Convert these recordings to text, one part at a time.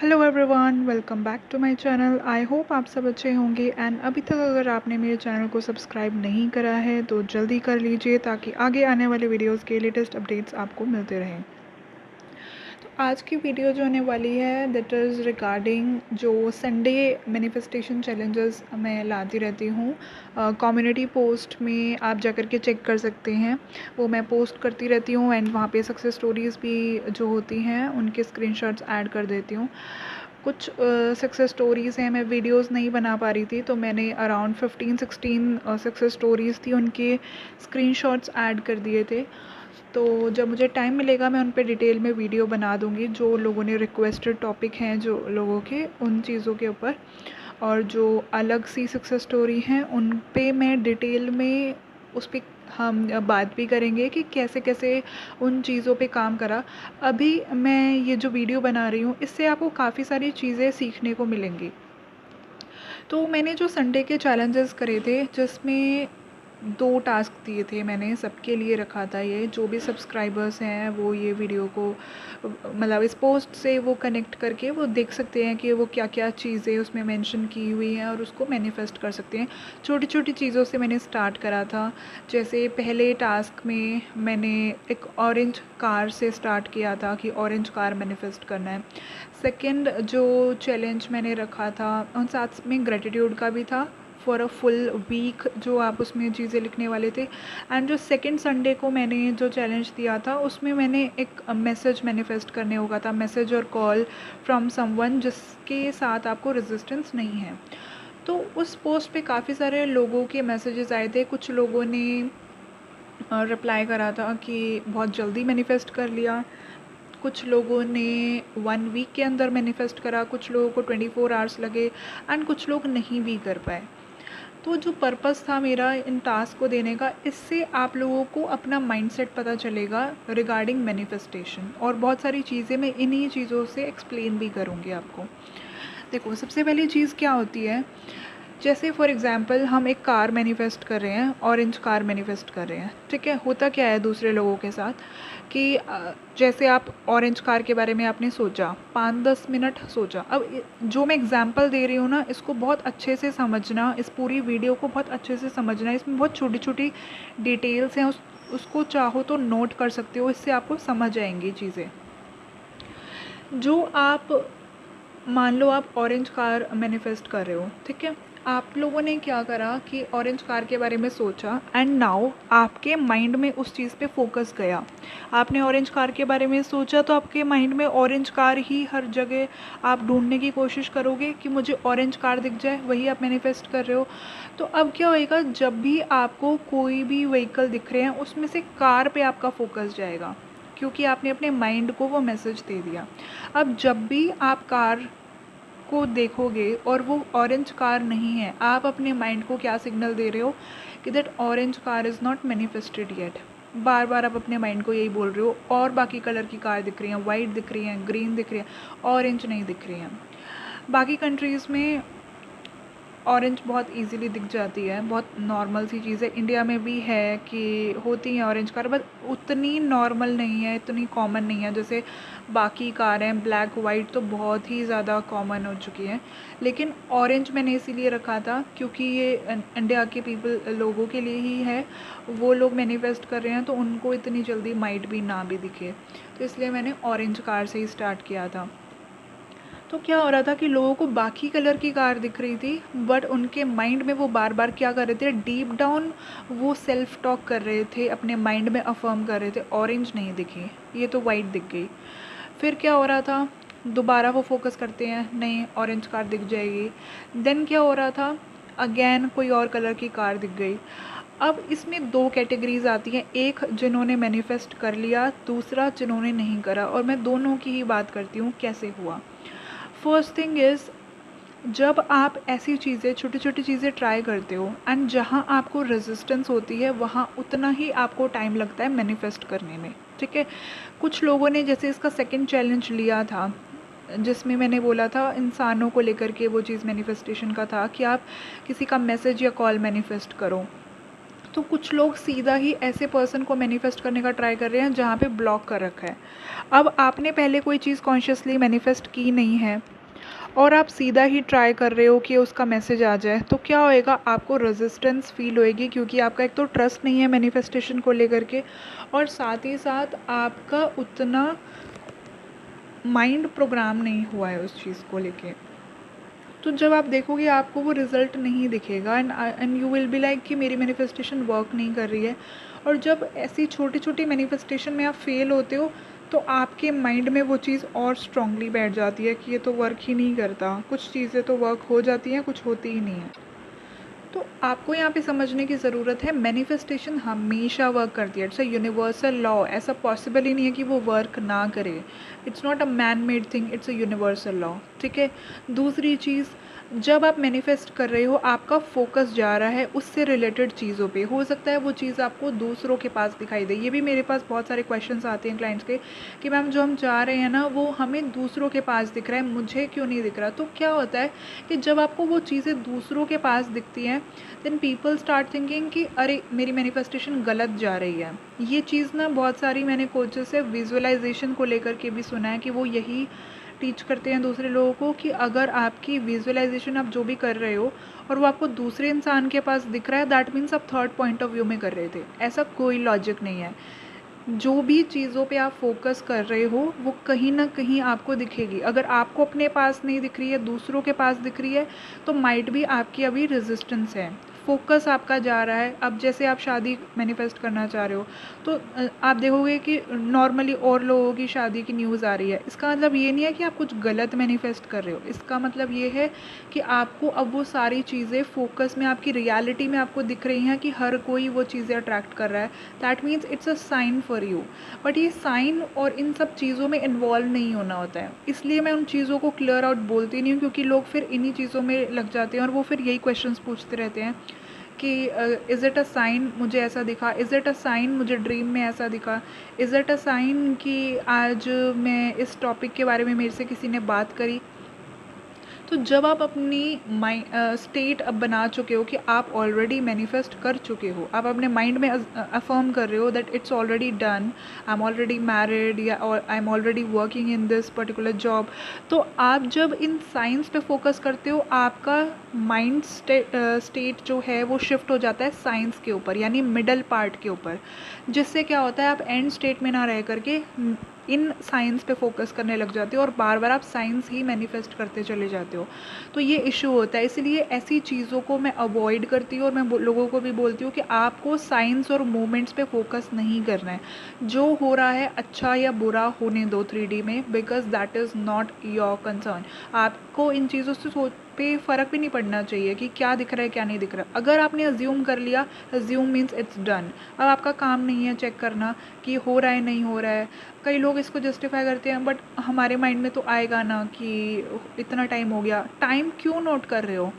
Hello everyone, welcome back to my channel. I hope आप सब अच्छे होंगे एंड अभी तक अगर आपने मेरे चैनल को सब्सक्राइब नहीं करा है तो जल्दी कर लीजिए ताकि आगे आने वाले वीडियोस के लेटेस्ट अपडेट्स आपको मिलते रहें। तो आज की वीडियो जो होने वाली है दैट इज़ रिगार्डिंग जो संडे मैनिफेस्टेशन चैलेंजेस मैं लाती रहती हूँ। कम्युनिटी पोस्ट में आप जाकर के चेक कर सकते हैं, वो मैं पोस्ट करती रहती हूँ एंड वहाँ पे सक्सेस स्टोरीज़ भी जो होती हैं उनके स्क्रीनशॉट्स ऐड कर देती हूँ। कुछ सक्सेस स्टोरीज़ हैं, मैं वीडियोस नहीं बना पा रही थी तो मैंने अराउंड 15-16 सक्सेस स्टोरीज़ थी, उनके स्क्रीनशॉट्स ऐड कर दिए थे। तो जब मुझे टाइम मिलेगा मैं उन पे डिटेल में वीडियो बना दूँगी, जो लोगों ने रिक्वेस्टेड टॉपिक हैं जो लोगों के, उन चीज़ों के ऊपर। और जो अलग सी सक्सेस स्टोरी हैं उन पे मैं डिटेल में उस पर हम बात भी करेंगे कि कैसे कैसे उन चीज़ों पे काम करा। अभी मैं ये जो वीडियो बना रही हूँ इससे आपको काफ़ी सारी चीज़ें सीखने को मिलेंगी। तो मैंने जो संडे के चैलेंजेस करे थे जिसमें 2 टास्क दिए थे, मैंने सबके लिए रखा था। ये जो भी सब्सक्राइबर्स हैं वो ये वीडियो को मतलब इस पोस्ट से वो कनेक्ट करके वो देख सकते हैं कि वो क्या क्या चीज़ें उसमें मेंशन की हुई हैं और उसको मैनिफेस्ट कर सकते हैं। छोटी छोटी चीज़ों से मैंने स्टार्ट करा था। जैसे पहले टास्क में मैंने एक ऑरेंज कार से स्टार्ट किया था कि ऑरेंज कार मैनिफेस्ट करना है। सेकंड जो चैलेंज मैंने रखा था और साथ में ग्रेटिट्यूड का भी था फॉर अ फुल वीक, जो आप उसमें चीज़ें लिखने वाले थे। एंड जो सेकंड संडे को मैंने जो चैलेंज दिया था उसमें मैंने एक मैसेज मैनिफेस्ट करने होगा था, मैसेज और कॉल फ्रॉम समवन जिसके साथ आपको रेजिस्टेंस नहीं है। तो उस पोस्ट पे काफ़ी सारे लोगों के मैसेजेस आए थे। कुछ लोगों ने रिप्लाई करा था कि बहुत जल्दी मैनिफेस्ट कर लिया, कुछ लोगों ने 1 वीक के अंदर मैनिफेस्ट करा, कुछ लोगों को 24 आवर्स लगे एंड कुछ लोग नहीं भी कर पाए। तो जो पर्पस था मेरा इन टास्क को देने का, इससे आप लोगों को अपना माइंडसेट पता चलेगा रिगार्डिंग मैनिफेस्टेशन, और बहुत सारी चीज़ें मैं इन्हीं चीज़ों से एक्सप्लेन भी करूँगी आपको। देखो, सबसे पहली चीज़ क्या होती है, जैसे फॉर एग्ज़ाम्पल हम एक कार मैनिफेस्ट कर रहे हैं, ऑरेंज कार मैनिफेस्ट कर रहे हैं, ठीक है। होता क्या है दूसरे लोगों के साथ कि जैसे आप ऑरेंज कार के बारे में आपने सोचा, 5-10 मिनट सोचा। अब जो मैं एग्ज़ाम्पल दे रही हूँ ना, इसको बहुत अच्छे से समझना, इस पूरी वीडियो को बहुत अच्छे से समझना। इसमें बहुत छोटी छोटी डिटेल्स हैं, उसको चाहो तो नोट कर सकते हो, इससे आपको समझ आएंगी चीज़ें। जो आप मान लो आप ऑरेंज कार मैनिफेस्ट कर रहे हो, ठीक है। आप लोगों ने क्या करा कि ऑरेंज कार के बारे में सोचा एंड नाउ आपके माइंड में उस चीज़ पे फोकस गया। आपने ऑरेंज कार के बारे में सोचा तो आपके माइंड में ऑरेंज कार ही हर जगह आप ढूंढने की कोशिश करोगे कि मुझे ऑरेंज कार दिख जाए, वही आप मैनिफेस्ट कर रहे हो। तो अब क्या होएगा, जब भी आपको कोई भी व्हीकल दिख रहे हैं उसमें से कार पे आपका फोकस जाएगा, क्योंकि आपने अपने माइंड को वो मैसेज दे दिया। अब जब भी आप कार को देखोगे और वो ऑरेंज कार नहीं है, आप अपने माइंड को क्या सिग्नल दे रहे हो कि that orange car is not manifested yet. बार बार आप अपने माइंड को यही बोल रहे हो। और बाकी कलर की कार दिख रही हैं, वाइट दिख रही हैं, ग्रीन दिख रही हैं, ऑरेंज नहीं दिख रही हैं। बाकी कंट्रीज़ में ऑरेंज बहुत इजीली दिख जाती है, बहुत नॉर्मल सी चीज़ है। इंडिया में भी है कि होती हैं ऑरेंज कार, बट उतनी नॉर्मल नहीं है, इतनी कॉमन नहीं है जैसे बाकी कार हैं। ब्लैक वाइट तो बहुत ही ज़्यादा कॉमन हो चुकी है, लेकिन ऑरेंज मैंने इसीलिए रखा था क्योंकि ये इंडिया के पीपल लोगों के लिए ही है। वो लोग मैनिफेस्ट कर रहे हैं तो उनको इतनी जल्दी माइट भी ना भी दिखे, तो इसलिए मैंने ऑरेंज कार से ही स्टार्ट किया था। तो क्या हो रहा था कि लोगों को बाकी कलर की कार दिख रही थी, बट उनके माइंड में वो बार बार क्या कर रहे थे, डीप डाउन वो सेल्फ टॉक कर रहे थे, अपने माइंड में अफर्म कर रहे थे ऑरेंज नहीं दिखी, ये तो वाइट दिख गई। फिर क्या हो रहा था, दोबारा वो फोकस करते हैं, नहीं ऑरेंज कार दिख जाएगी। देन क्या हो रहा था, अगेन कोई और कलर की कार दिख गई। अब इसमें 2 कैटेगरीज आती हैं, एक जिन्होंने मैनिफेस्ट कर लिया, दूसरा जिन्होंने नहीं करा, और मैं दोनों की ही बात करती हूँ कैसे हुआ। फर्स्ट थिंग इज़, जब आप ऐसी चीज़ें, छोटी छोटी चीज़ें ट्राई करते हो एंड जहाँ आपको रेजिस्टेंस होती है वहाँ उतना ही आपको टाइम लगता है मैनिफेस्ट करने में, ठीक है। कुछ लोगों ने जैसे इसका सेकंड चैलेंज लिया था, जिसमें मैंने बोला था इंसानों को लेकर के वो चीज़ मैनिफेस्टेशन का था कि आप किसी का मैसेज या कॉल मैनिफेस्ट करो। तो कुछ लोग सीधा ही ऐसे पर्सन को मैनिफेस्ट करने का ट्राई कर रहे हैं जहाँ पे ब्लॉक कर रखा है। अब आपने पहले कोई चीज़ कॉन्शियसली मैनिफेस्ट की नहीं है और आप सीधा ही ट्राई कर रहे हो कि उसका मैसेज आ जाए, तो क्या होएगा, आपको रेजिस्टेंस फील होएगी, क्योंकि आपका एक तो ट्रस्ट नहीं है मैनिफेस्टेशन को लेकर के, और साथ ही साथ आपका उतना माइंड प्रोग्राम नहीं हुआ है उस चीज़ को लेके। तो जब आप देखोगे आपको वो रिज़ल्ट नहीं दिखेगा, and you will be like कि मेरी मैनिफेस्टेशन वर्क नहीं कर रही है। और जब ऐसी छोटी छोटी मैनिफेस्टेशन में आप फेल होते हो, तो आपके माइंड में वो चीज़ और स्ट्रांगली बैठ जाती है कि ये तो वर्क ही नहीं करता। कुछ चीज़ें तो वर्क हो जाती हैं, कुछ होती ही नहीं है। तो आपको यहाँ पे समझने की ज़रूरत है, मैनिफेस्टेशन हमेशा वर्क करती है। इट्स अ यूनिवर्सल लॉ, ऐसा पॉसिबल ही नहीं है कि वो वर्क ना करे। It's not a man made thing, it's a universal law. ठीक है। दूसरी चीज़, जब आप मैनिफेस्ट कर रहे हो, आपका फोकस जा रहा है उससे रिलेटेड चीज़ों पे। हो सकता है वो चीज़ आपको दूसरों के पास दिखाई दे। ये भी मेरे पास बहुत सारे क्वेश्चंस आते हैं क्लाइंट्स के कि मैम जो हम जा रहे हैं ना, वो हमें दूसरों के पास दिख रहा है, मुझे क्यों नहीं दिख रहा। तो क्या होता है कि जब आपको वो चीज़ें दूसरों के पास दिखती हैं, देन पीपल स्टार्ट थिंकिंग कि अरे मेरी मैनिफेस्टेशन गलत जा रही है। ये चीज़ ना बहुत सारी मैंने कोचेस से विजुअलाइजेशन को लेकर के भी सुना है कि वो यही टीच करते हैं दूसरे लोगों को कि अगर आपकी विजुअलाइजेशन आप जो भी कर रहे हो और वो आपको दूसरे इंसान के पास दिख रहा है, दैट मीन्स आप थर्ड पॉइंट ऑफ व्यू में कर रहे थे। ऐसा कोई लॉजिक नहीं है। जो भी चीज़ों पे आप फोकस कर रहे हो वो कहीं ना कहीं आपको दिखेगी। अगर आपको अपने पास नहीं दिख रही है, दूसरों के पास दिख रही है, तो माइट भी आपकी अभी रेजिस्टेंस है, फोकस आपका जा रहा है। अब जैसे आप शादी मैनिफेस्ट करना चाह रहे हो, तो आप देखोगे कि नॉर्मली और लोगों की शादी की न्यूज़ आ रही है। इसका मतलब ये नहीं है कि आप कुछ गलत मैनिफेस्ट कर रहे हो। इसका मतलब ये है कि आपको अब वो सारी चीज़ें फोकस में, आपकी रियलिटी में आपको दिख रही हैं कि हर कोई वो चीज़ें अट्रैक्ट कर रहा है। That means it's a sign for you. But ये साइन और इन सब चीज़ों में इन्वॉल्व नहीं होना होता है। इसलिए मैं उन चीज़ों को क्लियर आउट बोलती नहीं हूँ, क्योंकि लोग फिर इन्हीं चीज़ों में लग जाते हैं और वो फिर यही क्वेश्चंस पूछते रहते हैं कि इज़ इट अ साइन मुझे ऐसा दिखा, इज़ इट अ साइन मुझे ड्रीम में ऐसा दिखा, इज़ इट अ साइन कि आज मैं इस टॉपिक के बारे में मेरे से किसी ने बात करी। तो जब आप अपनी स्टेट अब बना चुके हो कि आप ऑलरेडी मैनिफेस्ट कर चुके हो, आप अपने माइंड में अफर्म कर रहे हो that it's already done, I am already married या I am already working in this particular job. तो आप जब इन साइंस पे फोकस करते हो, आपका माइंड स्टेट जो है वो शिफ्ट हो जाता है साइंस के ऊपर, यानी मिडल पार्ट के ऊपर। जिससे क्या होता है, आप एंड स्टेट में ना रह करके इन साइंस पे फोकस करने लग जाते हो और बार बार आप साइंस ही मैनिफेस्ट करते चले जाते हो। तो ये इशू होता है। इसलिए ऐसी चीज़ों को मैं अवॉइड करती हूँ और मैं लोगों को भी बोलती हूँ कि आपको साइंस और मूवमेंट्स पे फोकस नहीं करना है। जो हो रहा है अच्छा या बुरा होने दो 3D में, because that is not your concern. आपको इन चीज़ों से पे फ़र्क भी नहीं पड़ना चाहिए कि क्या दिख रहा है क्या नहीं दिख रहा। अगर आपने अज्यूम कर लिया, अज्यूम मीन्स इट्स डन। अब आपका काम नहीं है चेक करना कि हो रहा है नहीं हो रहा है। कई लोग इसको जस्टिफाई करते हैं, बट हमारे माइंड में तो आएगा ना कि इतना टाइम हो गया। टाइम क्यों नोट कर रहे हो?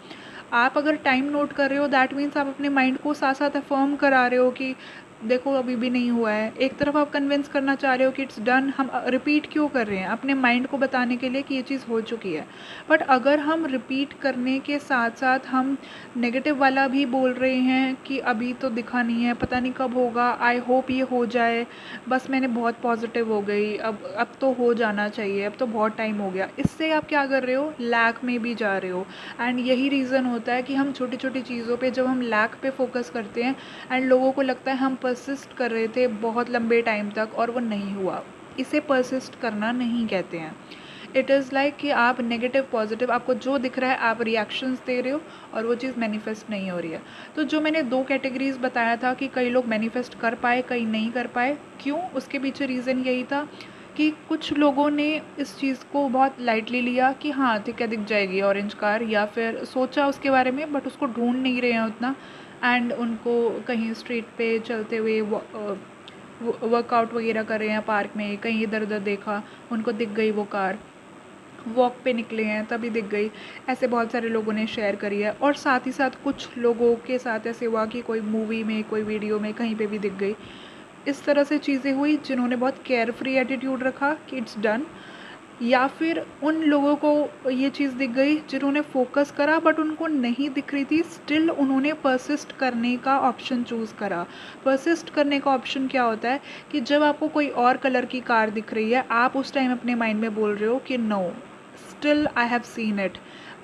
आप अगर टाइम नोट कर रहे हो, दैट मीन्स आप अपने माइंड को साथ साथ अफर्म करा रहे हो कि देखो अभी भी नहीं हुआ है। एक तरफ आप कन्विंस करना चाह रहे हो कि इट्स डन। हम रिपीट क्यों कर रहे हैं? अपने माइंड को बताने के लिए कि ये चीज़ हो चुकी है। बट अगर हम रिपीट करने के साथ साथ हम नेगेटिव वाला भी बोल रहे हैं कि अभी तो दिखा नहीं है, पता नहीं कब होगा, आई होप ये हो जाए, बस मैंने बहुत पॉजिटिव हो गई, अब तो हो जाना चाहिए, अब तो बहुत टाइम हो गया, इससे आप क्या कर रहे हो? लैक में भी जा रहे हो। एंड यही रीज़न होता है कि हम छोटी छोटी चीज़ों पे, जब हम लैक पे फोकस करते हैं एंड लोगों को लगता है हम परसिस्ट कर रहे थे बहुत लंबे टाइम तक और वो नहीं हुआ। इसे परसिस्ट करना नहीं कहते हैं। इट इज़ लाइक कि आप नेगेटिव पॉजिटिव, आपको जो दिख रहा है आप रिएक्शंस दे रहे हो और वो चीज़ मैनिफेस्ट नहीं हो रही है। तो जो मैंने 2 कैटेगरीज बताया था कि कई लोग मैनिफेस्ट कर पाए, कई नहीं कर पाए। क्यों? उसके पीछे रीज़न यही था कि कुछ लोगों ने इस चीज़ को बहुत लाइटली लिया कि हाँ ठीक है, दिख जाएगी ऑरेंज कार, या फिर सोचा उसके बारे में बट उसको ढूंढ नहीं रहे हैं उतना। एंड उनको कहीं स्ट्रीट पे चलते हुए वर्कआउट वगैरह कर रहे हैं पार्क में, कहीं इधर उधर देखा, उनको दिख गई वो कार, वॉक पे निकले हैं तभी दिख गई। ऐसे बहुत सारे लोगों ने शेयर करी है। और साथ ही साथ कुछ लोगों के साथ ऐसे हुआ कि कोई मूवी में, कोई वीडियो में, कहीं पे भी दिख गई। इस तरह से चीज़ें हुई जिन्होंने बहुत केयर फ्री एटीट्यूड रखा कि इट्स डन। या फिर उन लोगों को ये चीज़ दिख गई जिन्होंने फोकस करा बट उनको नहीं दिख रही थी, स्टिल उन्होंने परसिस्ट करने का ऑप्शन चूज़ करा। परसिस्ट करने का ऑप्शन क्या होता है कि जब आपको कोई और कलर की कार दिख रही है, आप उस टाइम अपने माइंड में बोल रहे हो कि no, still I have seen it.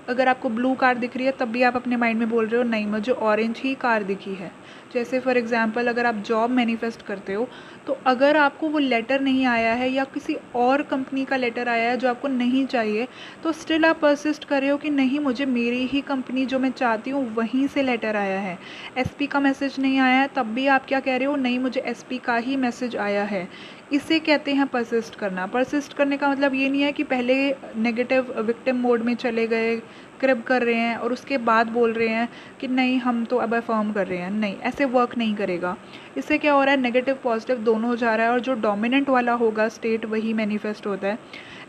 अगर आपको ब्लू कार दिख रही है तब भी आप अपने माइंड में बोल रहे हो नहीं, मुझे ऑरेंज ही कार दिखी है। जैसे फॉर एग्जांपल अगर आप जॉब मैनिफेस्ट करते हो, तो अगर आपको वो लेटर नहीं आया है या किसी और कंपनी का लेटर आया है जो आपको नहीं चाहिए, तो स्टिल आप परसिस्ट कर रहे हो कि नहीं, मुझे मेरी ही कंपनी जो मैं चाहती हूँ वहीं से लेटर आया है। एसपी का मैसेज नहीं आया है तब भी आप क्या कह रहे हो, नहीं मुझे एसपी का ही मैसेज आया है। इसे कहते हैं परसिस्ट करना। परसिस्ट करने का मतलब ये नहीं है कि पहले नेगेटिव विक्टिम मोड में चले गए, क्रिब कर रहे हैं और उसके बाद बोल रहे हैं कि नहीं हम तो अब अफर्म कर रहे हैं। नहीं, ऐसे वर्क नहीं करेगा। इससे क्या हो रहा है, नेगेटिव पॉजिटिव दोनों जा रहा है और जो डोमिनेंट वाला होगा स्टेट वही मैनिफेस्ट होता है।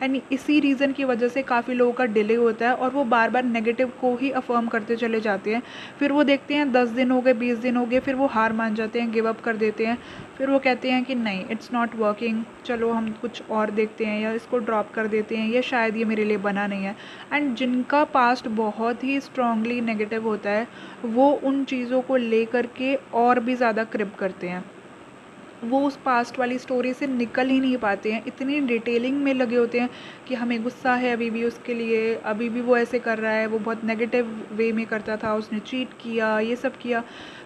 एंड इसी रीज़न की वजह से काफ़ी लोगों का डिले होता है और वो बार बार नेगेटिव को ही अफर्म करते चले जाते हैं। फिर वो देखते हैं 10 दिन हो गए, 20 दिन हो गए, फिर वो हार मान जाते हैं, गिव अप कर देते हैं। फिर वो कहते हैं कि नहीं, इट्स नॉट वर्किंग, चलो हम कुछ और देखते हैं या इसको ड्रॉप कर देते हैं, या शायद ये मेरे लिए बना नहीं है। एंड जिनका पास्ट बहुत ही स्ट्रांगली नेगेटिव होता है, वो उन चीज़ों को लेकर के और भी ज़्यादा क्रिप करते हैं। वो उस पास्ट वाली स्टोरी से निकल ही नहीं पाते हैं, इतनी डिटेलिंग में लगे होते हैं कि हमें गुस्सा है अभी भी उसके लिए, अभी भी वो ऐसे कर रहा है, वो बहुत नेगेटिव वे में करता था, उसने चीट किया, ये सब किया।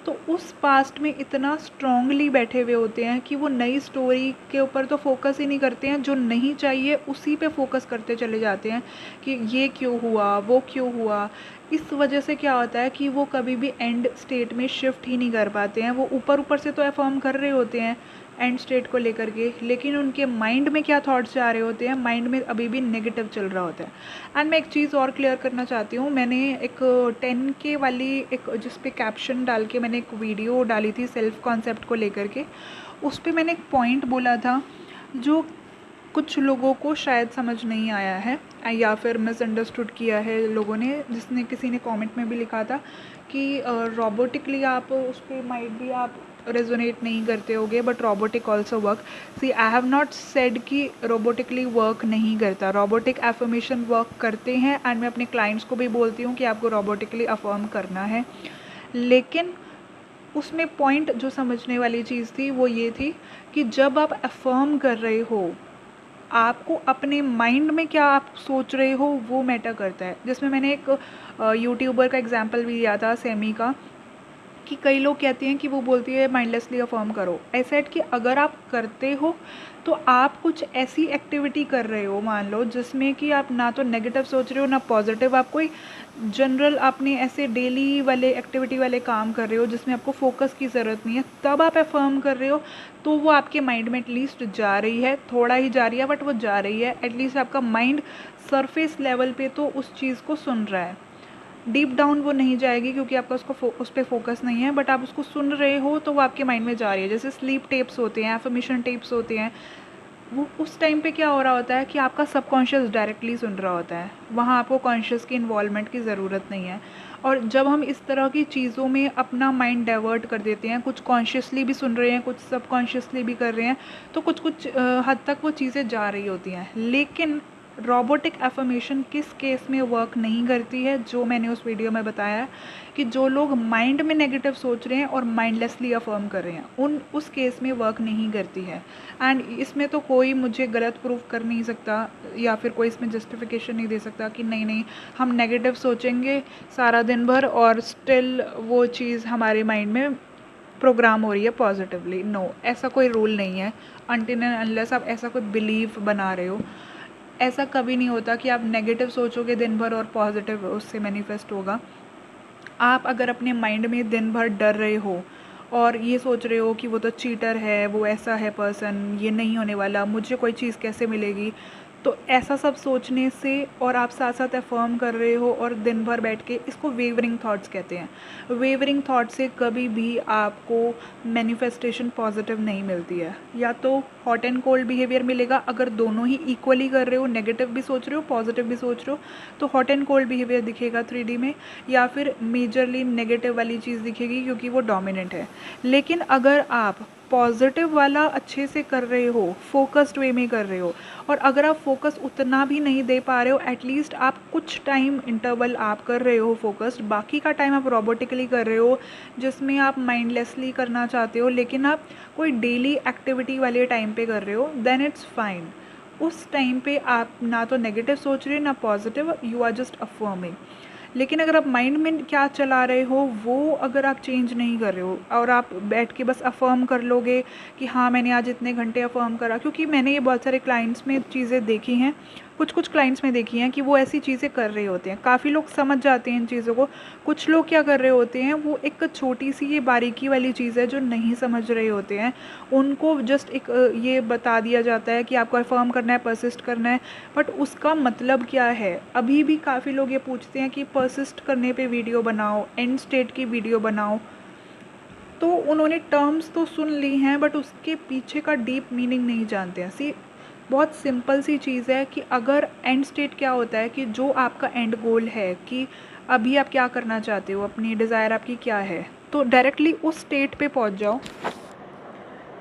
तो उस पास्ट में इतना स्ट्रांगली बैठे हुए होते हैं कि वो नई स्टोरी के ऊपर तो फोकस ही नहीं करते हैं, जो नहीं चाहिए उसी पे फोकस करते चले जाते हैं कि ये क्यों हुआ, वो क्यों हुआ। इस वजह से क्या होता है कि वो कभी भी एंड स्टेट में शिफ्ट ही नहीं कर पाते हैं। वो ऊपर ऊपर से तो अफर्म कर रहे होते हैं एंड स्टेट को लेकर के, लेकिन उनके माइंड में क्या थॉट्स जा रहे होते हैं, माइंड में अभी भी नेगेटिव चल रहा होता है। एंड मैं एक चीज़ और क्लियर करना चाहती हूँ, मैंने एक 10K वाली एक जिस पे कैप्शन डाल के मैंने एक वीडियो डाली थी सेल्फ कॉन्सेप्ट को लेकर के। उस पर मैंने एक पॉइंट बोला था जो कुछ लोगों को शायद समझ नहीं आया है या फिर मिसअंडरस्टूड किया है लोगों ने, जिसने किसी ने कमेंट में भी लिखा था कि रोबोटिकली आप उस पर माइट भी आप रेजोनेट नहीं करते होगे, but robotic also work. See I have not said कि रोबोटिकली वर्क नहीं करता, रोबोटिक एफर्मेशन वर्क करते हैं। एंड मैं अपने क्लाइंट्स को भी बोलती हूँ कि आपको रोबोटिकली अफर्म करना है, लेकिन उसमें पॉइंट जो समझने वाली चीज़ थी वो ये थी कि जब आप अफर्म कर रहे हो, आपको अपने माइंड में क्या आप सोच रहे हो वो मैटर करता है। जिसमें मैंने एक यूट्यूबर का एग्जांपल भी दिया था, सेमी का, कि कई लोग कहते हैं कि वो बोलती है माइंडलेसली अफर्म करो। ऐसा है कि अगर आप करते हो तो आप कुछ ऐसी एक्टिविटी कर रहे हो, मान लो जिसमें कि आप ना तो नेगेटिव सोच रहे हो ना पॉजिटिव, आप कोई जनरल आपने ऐसे डेली वाले एक्टिविटी वाले काम कर रहे हो जिसमें आपको फोकस की ज़रूरत नहीं है, तब आप अफर्म कर रहे हो, तो वो आपके माइंड में एटलीस्ट जा रही है, थोड़ा ही जा रही है बट वो जा रही है। एटलीस्ट आपका माइंड सरफेस लेवल पे तो उस चीज़ को सुन रहा है, डीप डाउन वो नहीं जाएगी क्योंकि आपका उस पर फोकस नहीं है, बट आप उसको सुन रहे हो तो वो आपके माइंड में जा रही है। जैसे स्लीप टेप्स होते हैं, एफर्मेशन टेप्स होते हैं, वो उस टाइम पे क्या हो रहा होता है कि आपका सबकॉन्शियस डायरेक्टली सुन रहा होता है, वहाँ आपको कॉन्शियस की इन्वॉल्वमेंट की ज़रूरत नहीं है। और जब हम इस तरह की चीज़ों में अपना माइंड डाइवर्ट कर देते हैं, कुछ कॉन्शियसली भी सुन रहे हैं, कुछ सबकॉन्शियसली भी कर रहे हैं, तो कुछ कुछ हद तक वो चीज़ें जा रही होती हैं। लेकिन रोबोटिक एफर्मेशन किस केस में वर्क नहीं करती है, जो मैंने उस वीडियो में बताया कि जो लोग माइंड में नेगेटिव सोच रहे हैं और माइंडलेसली अफर्म कर रहे हैं, उस केस में वर्क नहीं करती है। एंड इसमें तो कोई मुझे गलत प्रूफ कर नहीं सकता या फिर कोई इसमें जस्टिफिकेशन नहीं दे सकता कि नहीं नहीं हम नेगेटिव सोचेंगे सारा दिन भर और स्टिल वो चीज़ हमारे माइंड में प्रोग्राम हो रही है पॉजिटिवली। नो, ऐसा कोई रूल नहीं है अनटिल एंड अनलेस आप ऐसा कोई बिलीव बना रहे हो। ऐसा कभी नहीं होता कि आप नेगेटिव सोचोगे दिन भर और पॉजिटिव उससे मैनिफेस्ट होगा। आप अगर अपने माइंड में दिन भर डर रहे हो और ये सोच रहे हो कि वो तो चीटर है, वो ऐसा है पर्सन, ये नहीं होने वाला, मुझे कोई चीज़ कैसे मिलेगी, तो ऐसा सब सोचने से और आप साथ साथ अफर्म कर रहे हो और दिन भर बैठ के, इसको वेवरिंग थॉट्स कहते हैं। वेवरिंग थॉट से कभी भी आपको मैनिफेस्टेशन पॉजिटिव नहीं मिलती है। या तो हॉट एंड कोल्ड बिहेवियर मिलेगा, अगर दोनों ही इक्वली कर रहे हो, नेगेटिव भी सोच रहे हो पॉजिटिव भी सोच रहे हो, तो हॉट एंड कोल्ड बिहेवियर दिखेगा 3D में, या फिर मेजरली नेगेटिव वाली चीज़ दिखेगी क्योंकि वो डोमिनेंट है। लेकिन अगर आप पॉजिटिव वाला अच्छे से कर रहे हो, फोकस्ड वे में कर रहे हो, और अगर आप फोकस उतना भी नहीं दे पा रहे हो, एटलीस्ट आप कुछ टाइम इंटरवल आप कर रहे हो फोकस्ड, बाकी का टाइम आप रोबोटिकली कर रहे हो जिसमें आप माइंडलेसली करना चाहते हो लेकिन आप कोई डेली एक्टिविटी वाले टाइम पे कर रहे हो, देन इट्स फाइन। उस टाइम पे आप ना तो नेगेटिव सोच रहे हो ना positive, you are just affirming. लेकिन अगर आप माइंड में क्या चला रहे हो वो अगर आप चेंज नहीं कर रहे हो और आप बैठ के बस अफर्म कर लोगे कि हाँ मैंने आज इतने घंटे अफर्म करा, क्योंकि मैंने ये बहुत सारे क्लाइंट्स में चीज़ें देखी हैं, कुछ क्लाइंट्स में देखी हैं कि वो ऐसी चीज़ें कर रहे होते हैं, काफ़ी लोग समझ जाते हैं इन चीज़ों को। कुछ लोग क्या कर रहे होते हैं, वो एक छोटी सी ये बारीकी वाली चीज़ है जो नहीं समझ रहे होते हैं, उनको जस्ट एक ये बता दिया जाता है कि आपको अफर्म करना है, परसिस्ट करना है, बट उसका मतलब क्या है। अभी भी काफ़ी लोग ये पूछते हैं कि परसिस्ट करने पे वीडियो बनाओ, एंड स्टेट की वीडियो बनाओ, तो उन्होंने टर्म्स तो सुन ली हैं बट उसके पीछे का डीप मीनिंग नहीं जानते हैं। सी बहुत सिंपल सी चीज़ है कि अगर एंड स्टेट क्या होता है कि जो आपका एंड गोल है कि अभी आप क्या करना चाहते हो, अपनी डिज़ायर आपकी क्या है, तो डायरेक्टली उस स्टेट पे पहुंच जाओ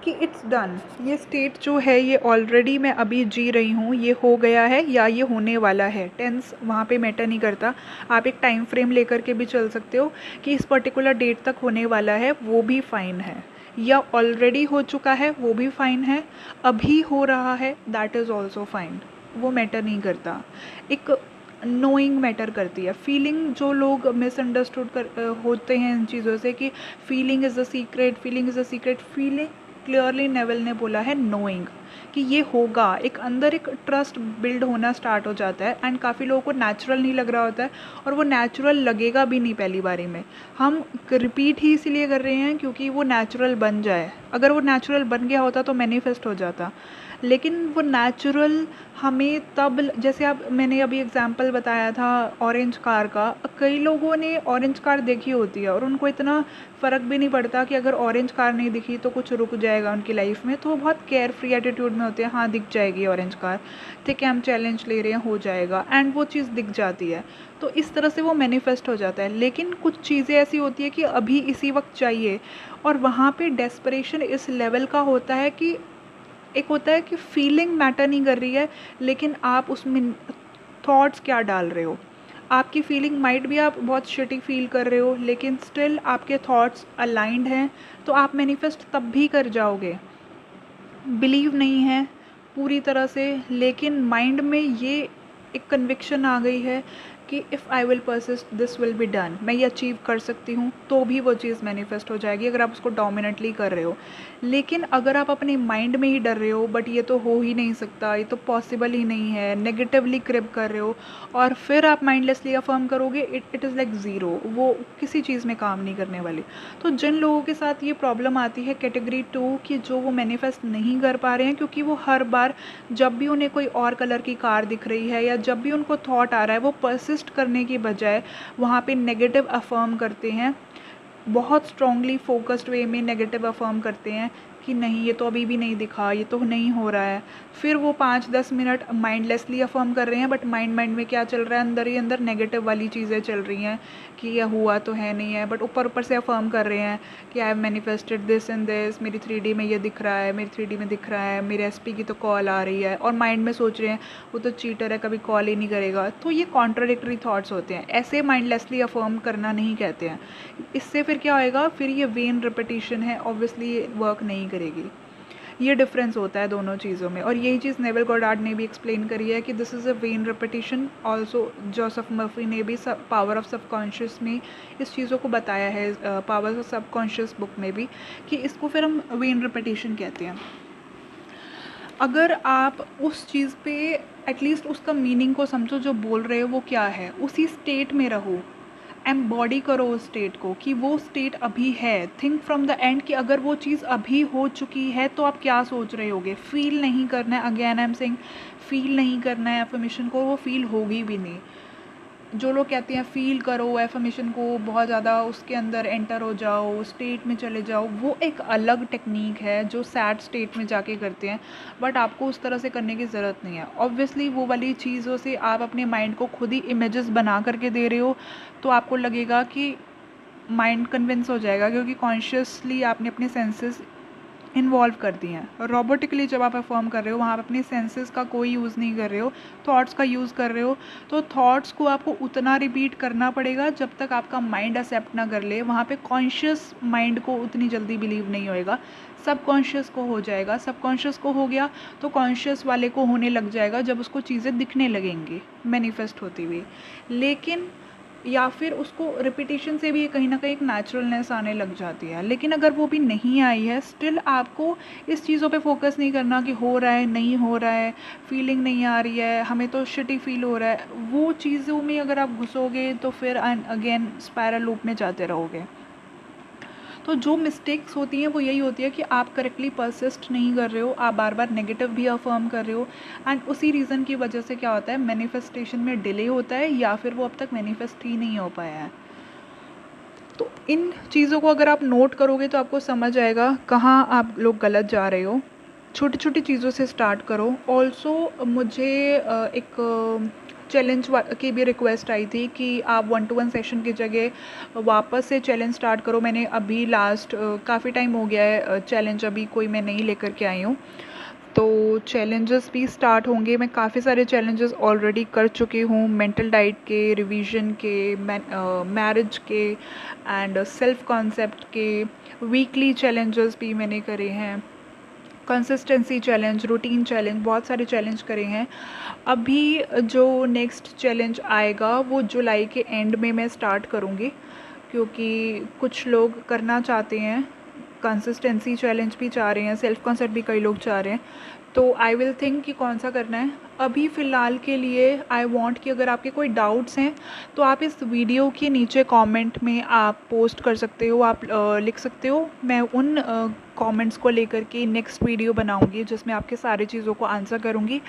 कि इट्स डन, ये स्टेट जो है ये ऑलरेडी मैं अभी जी रही हूँ, ये हो गया है या ये होने वाला है। टेंस वहाँ पे मैटर नहीं करता, आप एक टाइम फ्रेम लेकर के भी चल सकते हो कि इस पर्टिकुलर डेट तक होने वाला है, वो भी फ़ाइन है, या ऑलरेडी हो चुका है वो भी फ़ाइन है, अभी हो रहा है दैट इज़ ऑल्सो फाइन, वो मैटर नहीं करता। एक नोइंग मैटर करती है, फीलिंग जो लोग मिसअंडरस्टूड होते हैं इन चीज़ों से कि feeling is a secret, feeling is a secret. Feeling clearly naval ने बोला है नोइंग कि ये होगा, एक अंदर एक ट्रस्ट बिल्ड होना स्टार्ट हो जाता है, एंड काफ़ी लोगों को नेचुरल नहीं लग रहा होता है और वो नेचुरल लगेगा भी नहीं पहली बारी में। हम रिपीट ही इसलिए कर रहे हैं क्योंकि वो नेचुरल बन जाए, अगर वो नेचुरल बन गया होता तो मैनिफेस्ट हो जाता। लेकिन वो नेचुरल हमें तब, जैसे अब मैंने अभी एग्जांपल बताया था ऑरेंज कार का, कई लोगों ने ऑरेंज कार देखी होती है और उनको इतना फ़र्क भी नहीं पड़ता कि अगर ऑरेंज कार नहीं दिखी तो कुछ रुक जाएगा उनकी लाइफ में, तो वो बहुत केयर फ्री एटीट्यूड में होते हैं, हाँ दिख जाएगी ऑरेंज कार, ठीक है हम चैलेंज ले रहे हैं, हो जाएगा, एंड वो चीज़ दिख जाती है, तो इस तरह से वो मैनिफेस्ट हो जाता है। लेकिन कुछ चीज़ें ऐसी होती है कि अभी इसी वक्त चाहिए, और वहाँ पे डेस्परेशन इस लेवल का होता है कि एक होता है कि फीलिंग मैटर नहीं कर रही है, लेकिन आप उसमें थॉट्स क्या डाल रहे हो। आपकी फीलिंग माइट भी आप बहुत शिटी फील कर रहे हो, लेकिन स्टिल आपके थॉट्स अलाइंड हैं, तो आप मैनिफेस्ट तब भी कर जाओगे। बिलीव नहीं है पूरी तरह से, लेकिन माइंड में ये एक कन्विक्शन आ गई है कि if I will persist this will be done, मैं ये अचीव कर सकती हूँ, तो भी वो चीज़ मैनिफेस्ट हो जाएगी अगर आप उसको डोमिनेटली कर रहे हो। लेकिन अगर आप अपने माइंड में ही डर रहे हो, बट ये तो हो ही नहीं सकता, ये तो पॉसिबल ही नहीं है, नेगेटिवली क्रिप कर रहे हो, और फिर आप माइंडलेसली अफर्म करोगे, इट इज़ लाइक ज़ीरो, वो किसी चीज़ में काम नहीं करने वाली। तो जिन लोगों के साथ ये प्रॉब्लम आती है कैटेगरी 2 की, जो वो मैनिफेस्ट नहीं कर पा रहे हैं क्योंकि वो हर बार जब भी उन्हें कोई और कलर की कार दिख रही है या जब भी उनको थॉट आ रहा है, वो परसिस्ट करने की बजाय वहाँ पे नेगेटिव अफर्म करते हैं, बहुत स्ट्रॉन्गली फोकस्ड वे में नेगेटिव अफर्म करते हैं कि नहीं ये तो अभी भी नहीं दिखा, ये तो नहीं हो रहा है। फिर वो 5-10 मिनट माइंडलेसली अफर्म कर रहे हैं, बट माइंड में क्या चल रहा है, अंदर ही अंदर नेगेटिव वाली चीज़ें चल रही हैं कि यह हुआ तो है नहीं है, बट ऊपर से अफर्म कर रहे हैं कि I have manifested this and this, मेरी 3D में ये दिख रहा है, मेरी 3D में दिख रहा है, मेरे SP की तो कॉल आ रही है, और माइंड में सोच रहे हैं वो तो चीटर है, कभी कॉल ही नहीं करेगा। तो ये कॉन्ट्राडिक्टरी थॉट्स होते हैं, ऐसे माइंडलेसली अफर्म करना नहीं कहते हैं। इससे फिर क्या होएगा, फिर ये वेन रिपीटिशन है, ऑब्वियसली वर्क नहीं करेगी। ये डिफरेंस होता है दोनों चीज़ों में, और यही चीज़ नेवल गॉडार्ड ने भी एक्सप्लेन करी है कि this is a when repetition. Also Joseph Murphy ने भी पावर ऑफ सबकॉन्शियस में इस चीज़ों को बताया है, पावर ऑफ सबकॉन्शियस बुक में भी, कि इसको फिर हम वेन रिपीटिशन कहते हैं। अगर आप उस चीज़ पे एटलीस्ट उसका मीनिंग को समझो, जो बोल रहे हो वो क्या है, उसी स्टेट में रहो, एम्बॉडी करो उस स्टेट को कि वो स्टेट अभी है। थिंक फ्रॉम द एंड कि अगर वो चीज़ अभी हो चुकी है तो आप क्या सोच रहे होगे। फील नहीं करना है, again I am saying feel नहीं करना है एफर्मेशन को, वो फील होगी भी नहीं। जो लोग कहते हैं फ़ील करो एफर्मेशन को, बहुत ज़्यादा उसके अंदर एंटर हो जाओ, स्टेट में चले जाओ, वो एक अलग टेक्निक है जो सैड स्टेट में जाके करते हैं, बट आपको उस तरह से करने की ज़रूरत नहीं है। ऑब्वियसली वो वाली चीज़ों से आप अपने माइंड को खुद ही इमेजेस बना करके दे रहे हो, तो आपको लगेगा कि माइंड कन्विंस हो जाएगा, क्योंकि कॉन्शियसली आपने अपने सेंसेस इन्वॉल्व करती हैं। रोबोटिकली जब आप अफर्म कर रहे हो, वहाँ आप अपने सेंसेस का कोई यूज़ नहीं कर रहे हो, थॉट्स का यूज़ कर रहे हो, तो थॉट्स को आपको उतना रिपीट करना पड़ेगा जब तक आपका माइंड एक्सेप्ट ना कर ले। वहाँ पे कॉन्शियस माइंड को उतनी जल्दी बिलीव नहीं होएगा, सबकॉन्शियस को हो जाएगा। सबकॉन्शियस को हो गया तो कॉन्शियस वाले को होने लग जाएगा जब उसको चीज़ें दिखने लगेंगी मैनिफेस्ट होती हुई। लेकिन या फिर उसको रिपीटिशन से भी कहीं ना कहीं एक नेचुरलनेस आने लग जाती है। लेकिन अगर वो भी नहीं आई है, स्टिल आपको इस चीज़ों पे फोकस नहीं करना कि हो रहा है नहीं हो रहा है, फीलिंग नहीं आ रही है, हमें तो शिटी फील हो रहा है। वो चीज़ों में अगर आप घुसोगे तो फिर अगेन स्पायरल लूप में जाते रहोगे। तो जो मिस्टेक्स होती हैं वो यही होती है कि आप करेक्टली परसिस्ट नहीं कर रहे हो, आप बार बार नेगेटिव भी अफर्म कर रहे हो, एंड उसी रीज़न की वजह से क्या होता है, मैनिफेस्टेशन में डिले होता है या फिर वो अब तक मैनिफेस्ट ही नहीं हो पाया है। तो इन चीज़ों को अगर आप नोट करोगे तो आपको समझ आएगा कहाँ आप लोग गलत जा रहे हो। छोटी छोटी चीज़ों से स्टार्ट करो। ऑल्सो मुझे एक चैलेंज की भी रिक्वेस्ट आई थी कि आप 1-to-1 सेशन की जगह वापस से चैलेंज स्टार्ट करो। मैंने अभी लास्ट काफ़ी टाइम हो गया है, चैलेंज अभी कोई मैं नहीं लेकर के आई हूँ, तो चैलेंजेस भी स्टार्ट होंगे। मैं काफ़ी सारे चैलेंजेस ऑलरेडी कर चुकी हूँ, मेंटल डाइट के, रिवीजन के, मैरिज के एंड सेल्फ कॉन्सेप्ट के। वीकली चैलेंजेस भी मैंने करे हैं, कंसिस्टेंसी चैलेंज, रूटीन चैलेंज, बहुत सारे चैलेंज करे हैं। अभी जो नेक्स्ट चैलेंज आएगा वो जुलाई के एंड में मैं स्टार्ट करूँगी, क्योंकि कुछ लोग करना चाहते हैं, कंसिस्टेंसी चैलेंज भी चाह रहे हैं, सेल्फ कॉन्सेप्ट भी कई लोग चाह रहे हैं। तो आई विल थिंक कि कौन सा करना है। अभी फ़िलहाल के लिए आई वांट कि अगर आपके कोई डाउट्स हैं तो आप इस वीडियो के नीचे कमेंट में आप पोस्ट कर सकते हो, आप लिख सकते हो। मैं उन कमेंट्स को लेकर के नेक्स्ट वीडियो बनाऊंगी जिसमें आपके सारी चीज़ों को आंसर करूंगी।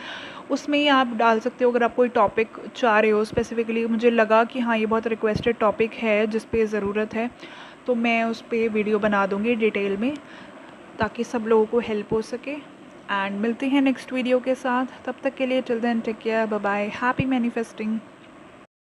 उसमें ही आप डाल सकते हो अगर आप कोई टॉपिक चाह रहे हो स्पेसिफिकली, मुझे लगा कि हाँ ये बहुत रिक्वेस्टेड टॉपिक है जिस पे ज़रूरत है, तो मैं उस पर वीडियो बना दूँगी डिटेल में, ताकि सब लोगों को हेल्प हो सके। एंड मिलते हैं नेक्स्ट वीडियो के साथ, तब तक के लिए till then take care, bye bye, happy manifesting.